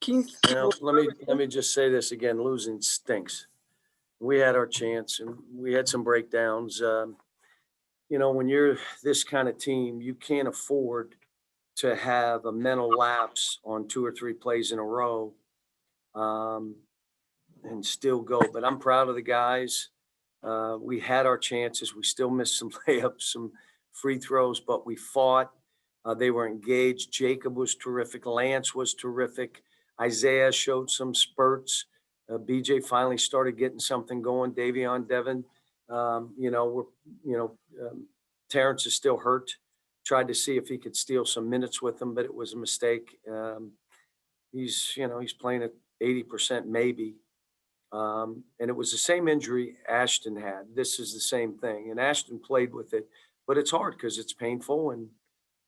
Keith. Let me just say this again. Losing stinks. We had our chance and we had some breakdowns. When you're this kind of team, you can't afford to have a mental lapse on 2 or 3 plays in a row and still go. But I'm proud of the guys. We had our chances. We still missed some layups, some free throws, but we fought. They were engaged. Jacob was terrific. Lance was terrific. Isaiah showed some spurts. BJ finally started getting something going. Davion Devin, Terrence is still hurt. Tried to see if he could steal some minutes with him, but it was a mistake. He's playing at 80% maybe. And it was the same injury Ashton had. This is the same thing. And Ashton played with it, but it's hard because it's painful and,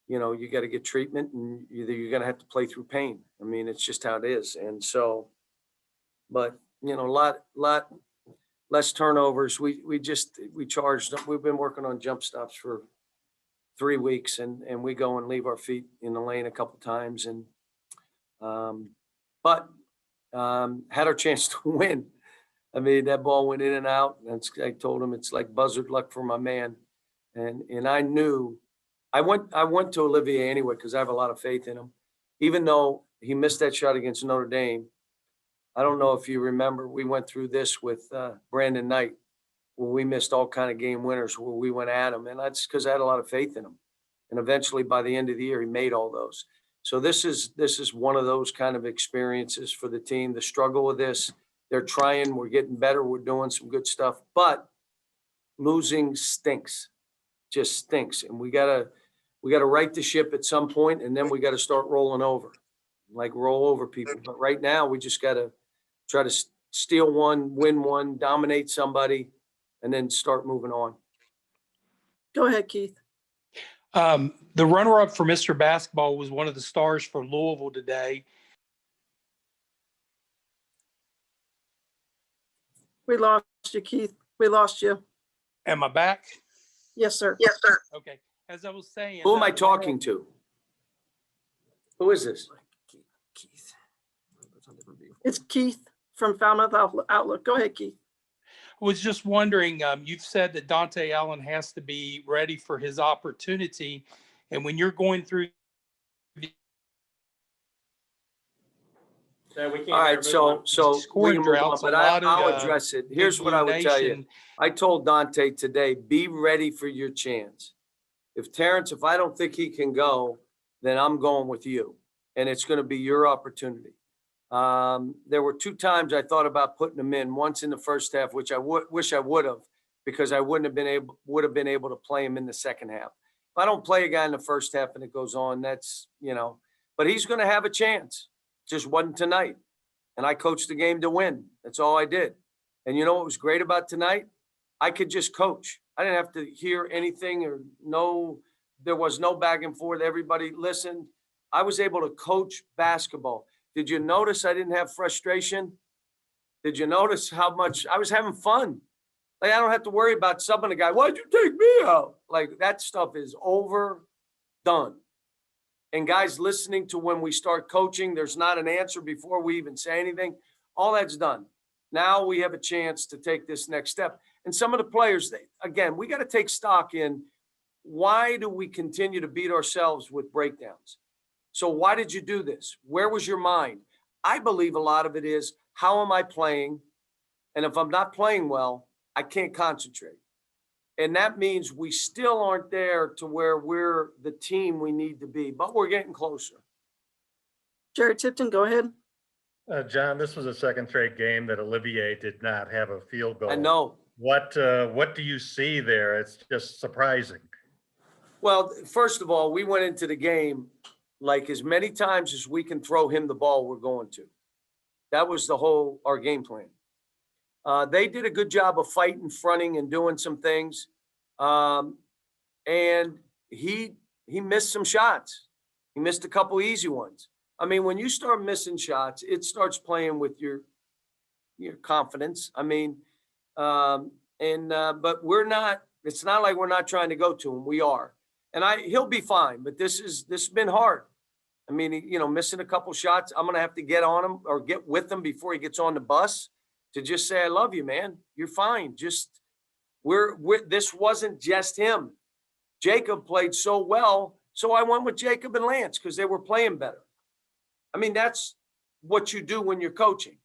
you got to get treatment and either you're going to have to play through pain. I mean, it's just how it is. And so, but, a lot less turnovers. We charged up. We've been working on jump stops for 3 weeks and we go and leave our feet in the lane a couple times. And, but had our chance to win. I mean, that ball went in and out. And I told him it's like buzzard luck for my man. And I knew I went to Olivier anyway because I have a lot of faith in him. Even though he missed that shot against Notre Dame, I don't know if you remember, we went through this with Brandon Knight, where we missed all kind of game winners where we went at him. And that's because I had a lot of faith in him. And eventually by the end of the year, he made all those. So this is one of those kind of experiences for the team. The struggle with this, they're trying, we're getting better, we're doing some good stuff, but losing stinks, just stinks. And we gotta right the ship at some point, and then we got to start rolling over, like roll over people. But right now, we just got to try to steal one, win one, dominate somebody, and then start moving on. Go ahead, Keith. The runner-up for Mr. Basketball was one of the stars for Louisville today. We lost you, Keith. We lost you. Am I back? Yes, sir. Yes, sir. Okay. As I was saying. Who am I talking to? Who is this? Keith. It's Keith from Falmouth Outlook. Go ahead, Keith. I was just wondering, you've said that Dante Allen has to be ready for his opportunity. And when you're going through. All right, so we can move on, but I'll address it. Here's what I would tell you. I told Dante today, be ready for your chance. If I don't think he can go, then I'm going with you. And it's going to be your opportunity. There were 2 times I thought about putting him in, once in the first half, which I wish I would have, because I would have been able to play him in the second half. If I don't play a guy in the first half and it goes on, that's, but he's going to have a chance. Just wasn't tonight. And I coached the game to win. That's all I did. And you know what was great about tonight? I could just coach. I didn't have to hear anything or there was no back and forth. Everybody listened. I was able to coach basketball. Did you notice I didn't have frustration? Did you notice how much I was having fun? Like, I don't have to worry about subbing a guy. Why'd you take me out? Like, that stuff is overdone. And guys listening to when we start coaching, there's not an answer before we even say anything. All that's done. Now we have a chance to take this next step. And some of the players, again, we got to take stock in, why do we continue to beat ourselves with breakdowns? So why did you do this? Where was your mind? I believe a lot of it is, how am I playing? And if I'm not playing well, I can't concentrate. And that means we still aren't there to where we're the team we need to be, but we're getting closer. Jared Tipton, go ahead. John, this was a second straight game that Olivier did not have a field goal. I know. What do you see there? It's just surprising. Well, first of all, we went into the game like as many times as we can throw him the ball, we're going to. That was our game plan. They did a good job of fighting, fronting, and doing some things. And he missed some shots. He missed a couple easy ones. I mean, when you start missing shots, it starts playing with your confidence. I mean, but we're not. It's not like we're not trying to go to him. We are, and he'll be fine. But this has been hard. I mean, missing a couple shots. I'm going to have to get on him or get with him before he gets on the bus to just say, I love you, man. You're fine. Just this wasn't just him. Jacob played so well. So I went with Jacob and Lance because they were playing better. I mean, that's what you do when you're coaching.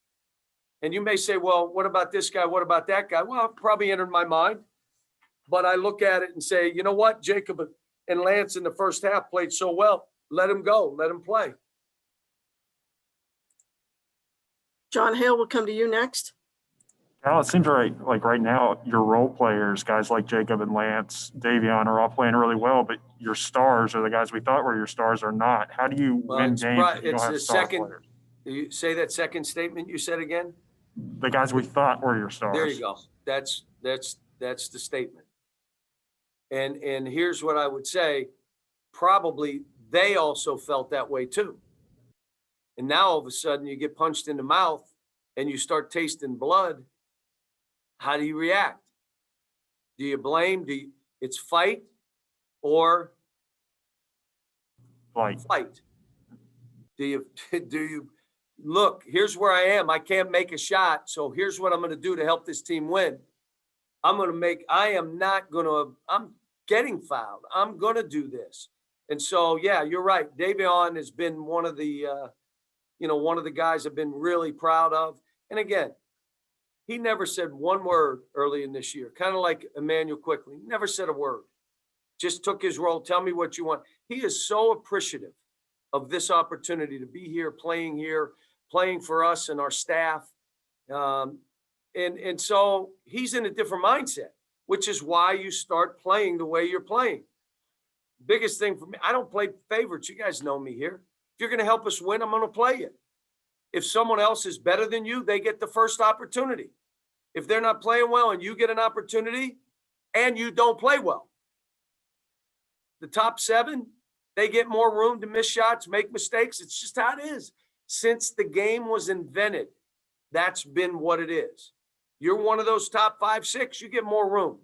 And you may say, well, what about this guy? What about that guy? Well, it probably entered my mind. But I look at it and say, you know what? Jacob and Lance in the first half played so well. Let him go. Let him play. John Hale will come to you next. Well, it seems like right now, your role players, guys like Jacob and Lance, Davion, are all playing really well, but your stars, or the guys we thought were your stars, are not. How do you win games if you don't have star players? You say that second statement you said again? The guys we thought were your stars. There you go. That's the statement. And here's what I would say. Probably they also felt that way too. And now all of a sudden you get punched in the mouth and you start tasting blood. How do you react? Do you blame? It's fight or fight? Do you look, here's where I am. I can't make a shot. So here's what I'm going to do to help this team win. I'm getting fouled. I'm going to do this. And so, yeah, you're right. Davion has been one of the guys I've been really proud of. And again, he never said one word early in this year, kind of like Emmanuel Quickly. Never said a word. Just took his role. Tell me what you want. He is so appreciative of this opportunity to be here, playing for us and our staff. And so he's in a different mindset, which is why you start playing the way you're playing. Biggest thing for me, I don't play favorites. You guys know me here. If you're going to help us win, I'm going to play you. If someone else is better than you, they get the first opportunity. If they're not playing well and you get an opportunity and you don't play well, the top 7, they get more room to miss shots, make mistakes. It's just how it is. Since the game was invented, that's been what it is. You're one of those top 5, 6, you get more room.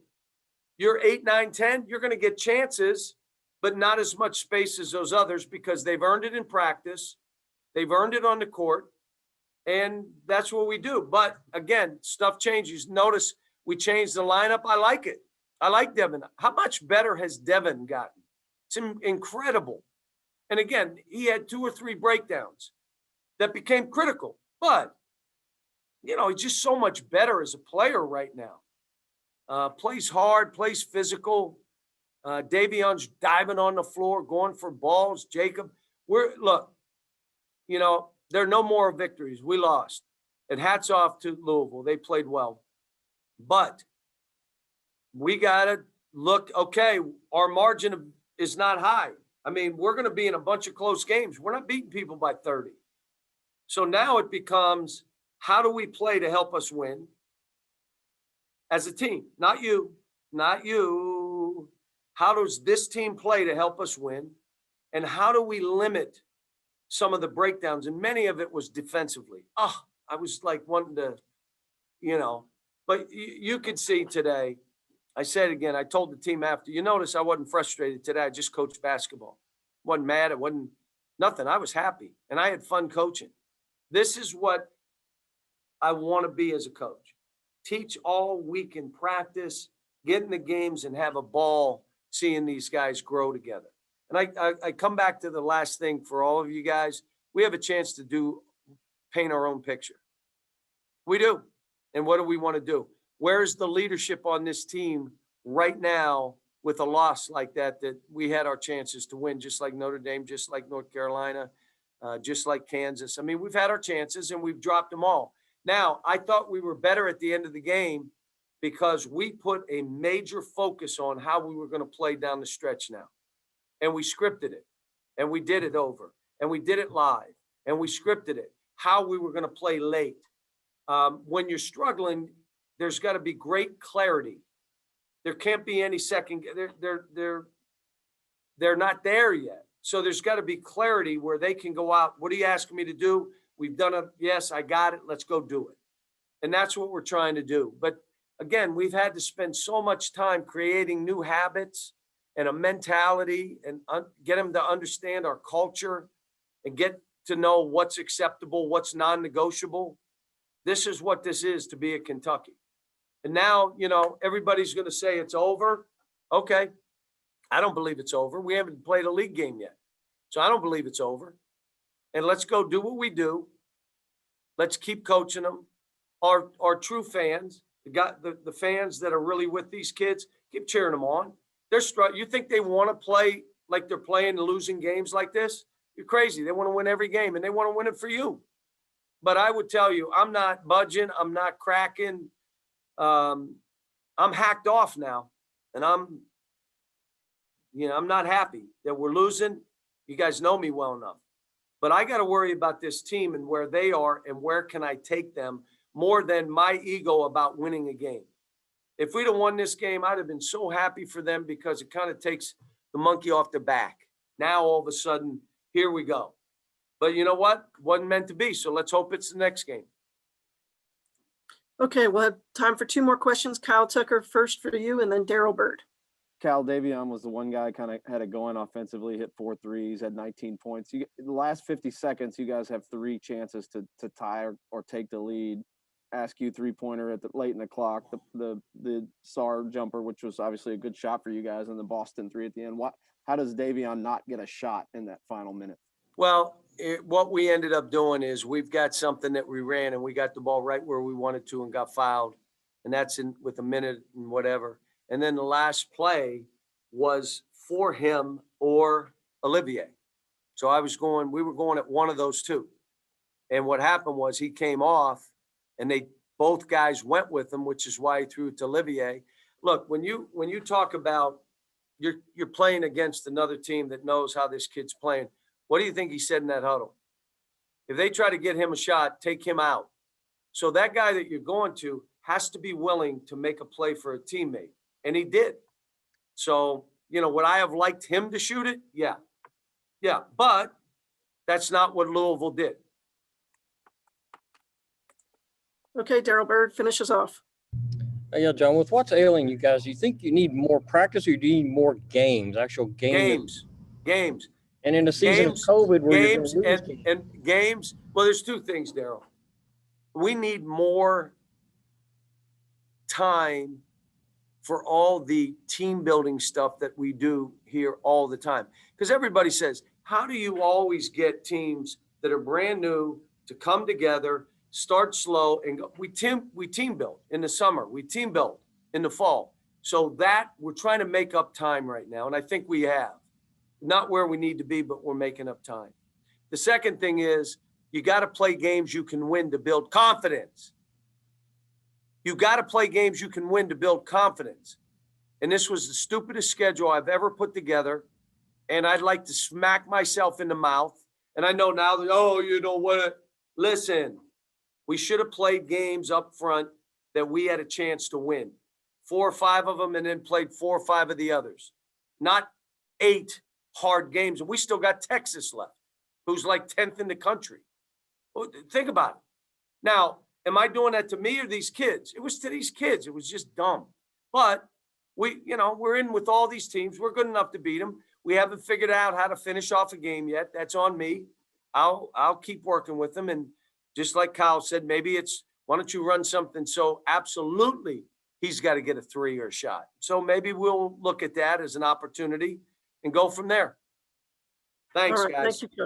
You're 8, 9, 10, you're going to get chances, but not as much space as those others because they've earned it in practice. They've earned it on the court. And that's what we do. But again, stuff changes. Notice we changed the lineup. I like it. I like Devin. How much better has Devin gotten? It's incredible. And again, he had 2 or 3 breakdowns that became critical. But, he's just so much better as a player right now. Plays hard, plays physical. Davion's diving on the floor, going for balls. Jacob, there are no more victories. We lost. And hats off to Louisville. They played well. But we got to look, okay, our margin is not high. I mean, we're going to be in a bunch of close games. We're not beating people by 30. So now it becomes, how do we play to help us win as a team? Not you. How does this team play to help us win? And how do we limit some of the breakdowns? And many of it was defensively. I was like wanting to, but you could see today, I said again, I told the team after, you notice I wasn't frustrated today. I just coached basketball. Wasn't mad. It wasn't nothing. I was happy and I had fun coaching. This is what I want to be as a coach. Teach all week in practice, get in the games and have a ball seeing these guys grow together. And I come back to the last thing for all of you guys. We have a chance to paint our own picture. We do. And what do we want to do? Where's the leadership on this team right now with a loss like that we had our chances to win, just like Notre Dame, just like North Carolina, just like Kansas. I mean, we've had our chances and we've dropped them all. Now, I thought we were better at the end of the game because we put a major focus on how we were going to play down the stretch now. And we scripted it, and we did it over, and we did it live, and we scripted it, how we were going to play late. When you're struggling, there's got to be great clarity. There can't be any second. They're not there yet. So there's got to be clarity where they can go out. What are you asking me to do? We've done it. Yes, I got it. Let's go do it. And that's what we're trying to do. But again, we've had to spend so much time creating new habits and a mentality and get them to understand our culture. and get to know what's acceptable, what's non-negotiable. This is what this is to be at Kentucky. And now, everybody's going to say it's over. Okay. I don't believe it's over. We haven't played a league game yet. So I don't believe it's over. And let's go do what we do. Let's keep coaching them. Our true fans, the fans that are really with these kids, keep cheering them on. You think they want to play like they're playing losing games like this? You're crazy. They want to win every game, and they want to win it for you. But I would tell you, I'm not budging. I'm not cracking. I'm hacked off now, and I'm not happy that we're losing. You guys know me well enough. But I got to worry about this team and where they are and where can I take them more than my ego about winning a game. If we'd have won this game, I'd have been so happy for them because it kind of takes the monkey off their back. Now, all of a sudden, here we go. But you know what? It wasn't meant to be. So let's hope it's the next game. Okay, we'll have time for 2 more questions. Kyle Tucker first for you, and then Daryl Bird. Cal Davion was the one guy kind of had it going offensively, hit 4 threes, had 19 points. The last 50 seconds, you guys have 3 chances to tie or take the lead. Ask you 3-pointer late in the clock, the SAR jumper, which was obviously a good shot for you guys, and the Boston 3 at the end. How does Davion not get a shot in that final minute? Well, what we ended up doing is we've got something that we ran and we got the ball right where we wanted to and got fouled. And that's with a minute and whatever. And then the last play was for him or Olivier. So we were going at one of those 2. And what happened was he came off and both guys went with him, which is why he threw it to Olivier. Look, when you talk about you're playing against another team that knows how this kid's playing, what do you think he said in that huddle? If they try to get him a shot, take him out. So that guy that you're going to has to be willing to make a play for a teammate. And he did. So, would I have liked him to shoot it? Yeah. Yeah. But that's not what Louisville did. Okay, Daryl Bird finishes off. Yeah, John, with what's ailing you guys, do you think you need more practice or do you need more games, actual games? Games. And in a season of COVID where you're going to lose and games, well, there's 2 things, Daryl. We need more time for all the team building stuff that we do here all the time. Because everybody says, how do you always get teams that are brand new to come together, start slow, and go? We team build in the summer. We team build in the fall. So that we're trying to make up time right now. And I think we have. Not where we need to be, but we're making up time. The second thing is you got to play games you can win to build confidence. You got to play games you can win to build confidence. And this was the stupidest schedule I've ever put together. And I'd like to smack myself in the mouth. And I know now that, listen, we should have played games up front that we had a chance to win. 4 or 5 of them and then played 4 or 5 of the others. Not 8 hard games. And we still got Texas left, who's like 10th in the country. Well, think about it. Now, am I doing that to me or these kids? It was to these kids. It was just dumb. But we're in with all these teams. We're good enough to beat them. We haven't figured out how to finish off a game yet. That's on me. I'll keep working with them. And just like Kyle said, maybe it's, why don't you run something so absolutely he's got to get a 3 or a shot. So maybe we'll look at that as an opportunity and go from there. Thanks, All right, guys. thank you, Coach.